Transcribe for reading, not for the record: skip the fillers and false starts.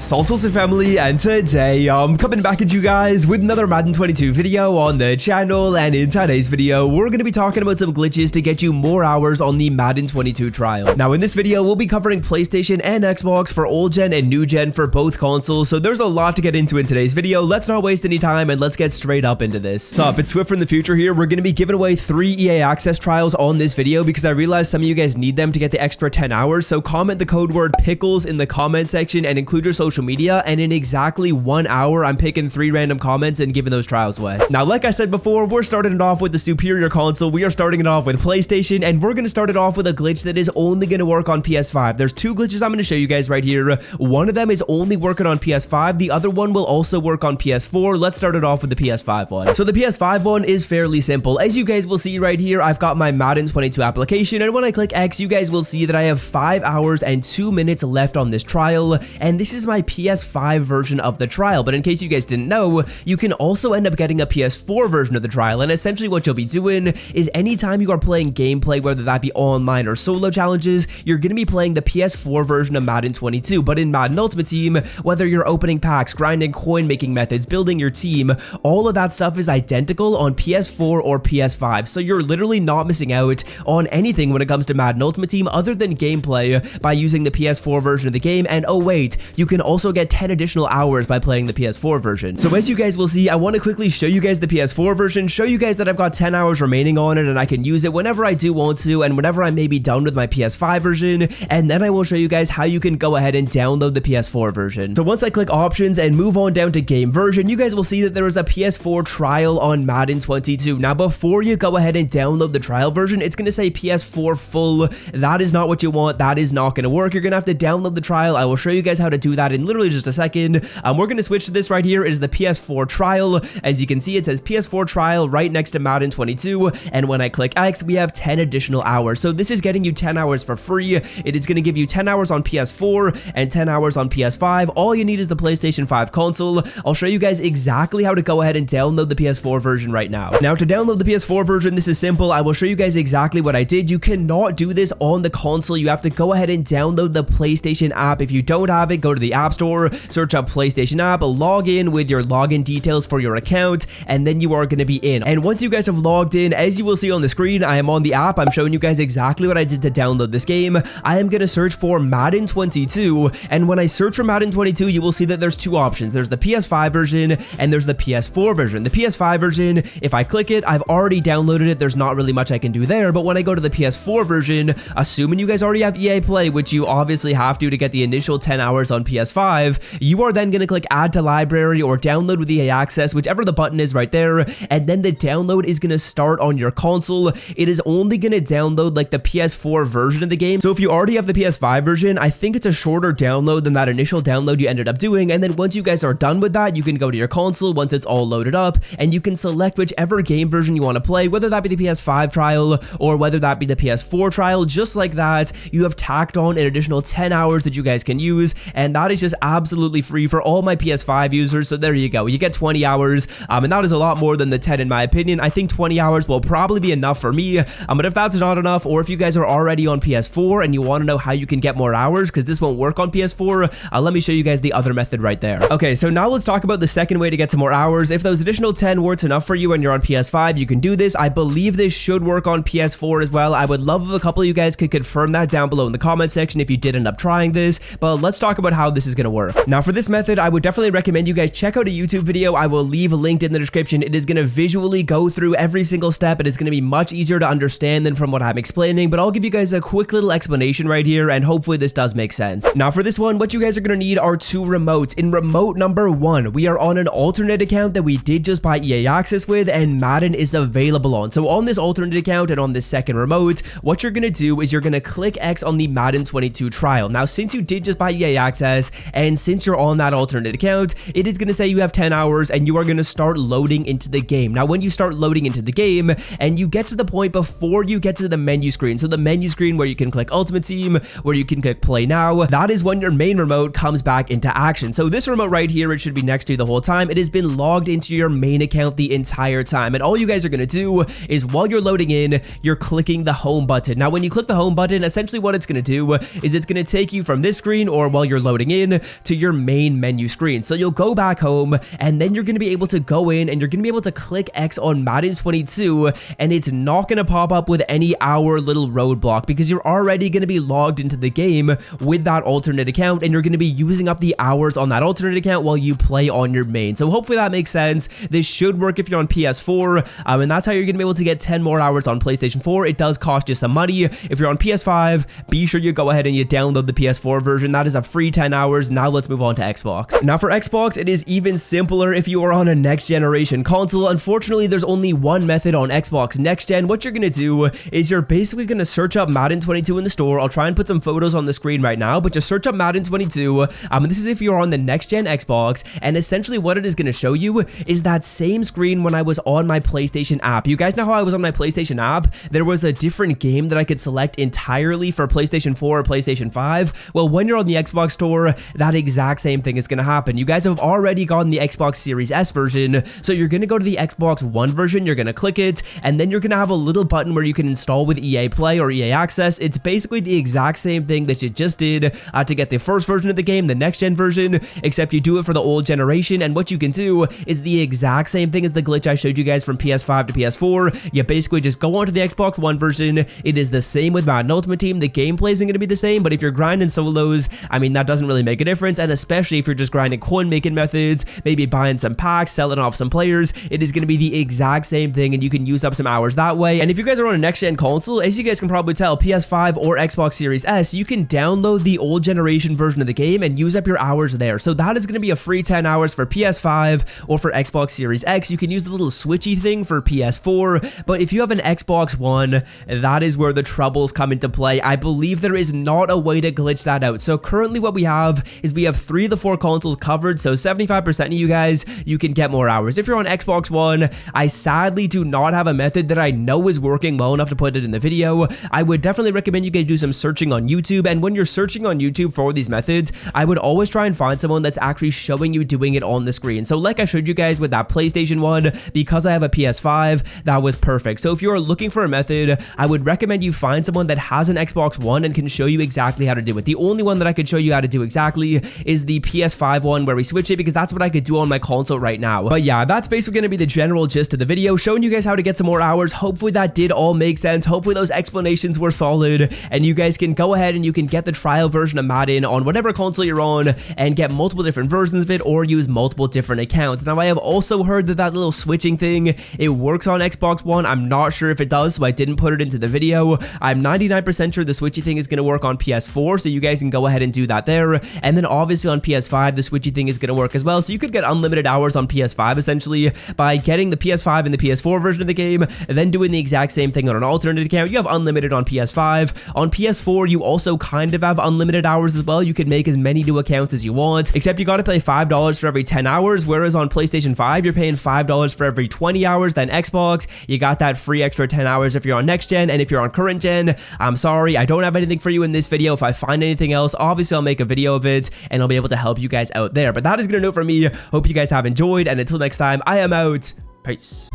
Salsa family, and today I'm coming back at you guys with another Madden 22 video on the channel. And in today's video we're going to be talking about some glitches to get you more hours on the Madden 22 trial. Now in this video we'll be covering PlayStation and Xbox for old gen and new gen for both consoles, so there's a lot to get into in today's video. Let's not waste any time and let's get straight up into this. Sup, it's Swift from the future here. We're going to be giving away 3 EA Access trials on this video because I realize some of you guys need them to get the extra 10 hours, so comment the code word pickles in the comment section and include your social media, and in exactly 1 hour I'm picking 3 random comments and giving those trials away. Now like I said before, we're starting it off with the superior console. We are starting it off with PlayStation, and we're going to start it off with a glitch that is only going to work on PS5. There's 2 glitches I'm going to show you guys right here. One of them is only working on PS5, the other one will also work on PS4. Let's start it off with the PS5 one. So the PS5 one is fairly simple. As you guys will see right here, I've got my Madden 22 application, and when I click X you guys will see that I have 5 hours and 2 minutes left on this trial, and this is my PS5 version of the trial. But in case you guys didn't know, you can also end up getting a PS4 version of the trial, and essentially what you'll be doing is anytime you are playing gameplay, whether that be online or solo challenges, you're going to be playing the PS4 version of Madden 22. But in Madden Ultimate Team, whether you're opening packs, grinding coin making methods, building your team, all of that stuff is identical on PS4 or PS5, so you're literally not missing out on anything when it comes to Madden Ultimate Team other than gameplay by using the PS4 version of the game. And oh wait, you can also get 10 additional hours by playing the PS4 version. So as you guys will see, I want to quickly show you guys the PS4 version, show you guys that I've got 10 hours remaining on it and I can use it whenever I do want to and whenever I may be done with my PS5 version, and then I will show you guys how you can go ahead and download the PS4 version. So once I click options and move on down to game version, you guys will see that there is a PS4 trial on Madden 22. Now before you go ahead and download the trial version, it's going to say PS4 full. That is not what you want. That is not going to work. You're going to have to download the trial. I will show you guys how to do that in literally just a second. We're going to switch to this right here. It is the PS4 trial. As you can see, it says PS4 trial right next to Madden 22, and when I click X we have 10 additional hours. So this is getting you 10 hours for free. It is going to give you 10 hours on PS4 and 10 hours on PS5. All you need is the PlayStation 5 console. I'll show you guys exactly how to go ahead and download the PS4 version right now. Now to download the PS4 version, this is simple. I will show you guys exactly what I did. You cannot do this on the console. You have to go ahead and download the PlayStation app. If you don't have it, go to the App Store, search up PlayStation app, log in with your login details for your account, and then you are going to be in. And once you guys have logged in, as you will see on the screen, I am on the app. I'm showing you guys exactly what I did to download this game. I am going to search for Madden 22, and when I search for Madden 22, you will see that there's 2 options. There's the PS5 version and there's the PS4 version. The PS5 version, if I click it, I've already downloaded it. There's not really much I can do there, but when I go to the PS4 version, assuming you guys already have EA Play, which you obviously have to get the initial 10 hours on PS5, you are then going to click add to library or download with EA Access, whichever the button is right there, and then the download is going to start on your console. It is only going to download like the PS4 version of the game, so if you already have the PS5 version, I think it's a shorter download than that initial download you ended up doing. And then once you guys are done with that, you can go to your console once it's all loaded up, and you can select whichever game version you want to play, whether that be the PS5 trial or whether that be the PS4 trial. Just like that, you have tacked on an additional 10 hours that you guys can use, and that is just absolutely free for all my PS5 users. So there you go, you get 20 hours, and that is a lot more than the 10 in my opinion. I think 20 hours will probably be enough for me, but if that's not enough, or if you guys are already on PS4 and you want to know how you can get more hours, because this won't work on PS4, let me show you guys the other method right there. Okay, so now let's talk about the second way to get some more hours. If those additional 10 weren't enough for you and you're on PS5, you can do this. I believe this should work on PS4 as well. I would love if a couple of you guys could confirm that down below in the comment section if you did end up trying this, but let's talk about how this is going to work. Now for this method, I would definitely recommend you guys check out a YouTube video. I will leave a link in the description. It is going to visually go through every single step. It is going to be much easier to understand than from what I'm explaining, but I'll give you guys a quick little explanation right here, and hopefully this does make sense. Now for this one, what you guys are going to need are 2 remotes. In remote number 1, we are on an alternate account that we did just buy EA Access with, and Madden is available on. So on this alternate account and on this second remote, what you're going to do is you're going to click X on the Madden 22 trial. Now since you did just buy EA Access, and since you're on that alternate account, it is going to say you have 10 hours and you are going to start loading into the game. Now when you start loading into the game and you get to the point before you get to the menu screen, so the menu screen where you can click Ultimate Team, where you can click play now, that is when your main remote comes back into action. So this remote right here, it should be next to you the whole time. It has been logged into your main account the entire time, and all you guys are going to do is while you're loading in, you're clicking the home button. Now when you click the home button, essentially what it's going to do is it's going to take you from this screen, or while you're loading in, in to your main menu screen. So you'll go back home, and then you're going to be able to go in and you're going to be able to click X on Madden 22, and it's not going to pop up with any hour little roadblock because you're already going to be logged into the game with that alternate account, and you're going to be using up the hours on that alternate account while you play on your main. So hopefully that makes sense. This should work if you're on PS4, and that's how you're going to be able to get 10 more hours on PlayStation 4. It does cost you some money. If you're on PS5, be sure you go ahead and you download the PS4 version. That is a free 10 hours. Now let's move on to Xbox. Now for Xbox, it is even simpler if you are on a next generation console. Unfortunately, there's only one method on Xbox Next Gen. What you're going to do is you're basically going to search up Madden 22 in the store. I'll try and put some photos on the screen right now, but just search up Madden 22. This is if you're on the next gen Xbox, and essentially what it is going to show you is that same screen when I was on my PlayStation app. You guys know how I was on my PlayStation app? There was a different game that I could select entirely for PlayStation 4 or PlayStation 5. Well, when you're on the Xbox store, that exact same thing is going to happen. You guys have already gotten the Xbox Series S version, so you're going to go to the Xbox One version, you're going to click it, and then you're going to have a little button where you can install with EA Play or EA Access. It's basically the exact same thing that you just did to get the first version of the game, the next gen version, except you do it for the old generation. And what you can do is the exact same thing as the glitch I showed you guys from PS5 to PS4. You basically just go onto the Xbox One version. It is the same with Madden Ultimate Team. The gameplay isn't going to be the same, but if you're grinding solos, I mean, that doesn't really make a difference. And especially if you're just grinding coin making methods, maybe buying some packs, selling off some players, it is going to be the exact same thing, and you can use up some hours that way. And if you guys are on a next gen console, as you guys can probably tell, PS5 or Xbox Series S, you can download the old generation version of the game and use up your hours there. So that is going to be a free 10 hours for PS5 or for Xbox Series X. You can use the little switchy thing for PS4, but if you have an Xbox One, that is where the troubles come into play. I believe there is not a way to glitch that out. So currently what we have is we have 3 of the 4 consoles covered, so 75% of you guys, you can get more hours. If you're on Xbox One, I sadly do not have a method that I know is working well enough to put it in the video. I would definitely recommend you guys do some searching on YouTube, and when you're searching on YouTube for these methods, I would always try and find someone that's actually showing you doing it on the screen. So like I showed you guys with that PlayStation one, because I have a PS5, that was perfect. So if you're looking for a method, I would recommend you find someone that has an Xbox One and can show you exactly how to do it. The only one that I could show you how to do exactly is the PS5 one where we switch it, because that's what I could do on my console right now. But yeah, that's basically going to be the general gist of the video, showing you guys how to get some more hours. Hopefully that did all make sense. Hopefully those explanations were solid, and you guys can go ahead and you can get the trial version of Madden on whatever console you're on and get multiple different versions of it, or use multiple different accounts. Now I have also heard that little switching thing, it works on Xbox One. I'm not sure if it does, so I didn't put it into the video. I'm 99% sure the switchy thing is going to work on PS4, so you guys can go ahead and do that there. And then obviously on PS5, the switchy thing is going to work as well, so you could get unlimited hours on PS5 essentially by getting the PS5 and the PS4 version of the game, and then doing the exact same thing on an alternate account. You have unlimited on PS5. On PS4, you also kind of have unlimited hours as well. You can make as many new accounts as you want, except you got to pay $5 for every 10 hours, whereas on PlayStation 5, you're paying $5 for every 20 hours. Then Xbox, you got that free extra 10 hours if you're on next gen, and if you're on current gen, I'm sorry, I don't have anything for you in this video. If I find anything else, obviously I'll make a video of it, and I'll be able to help you guys out there. But that is going to do it for me. Hope you guys have enjoyed, and until next time, I am out. Peace.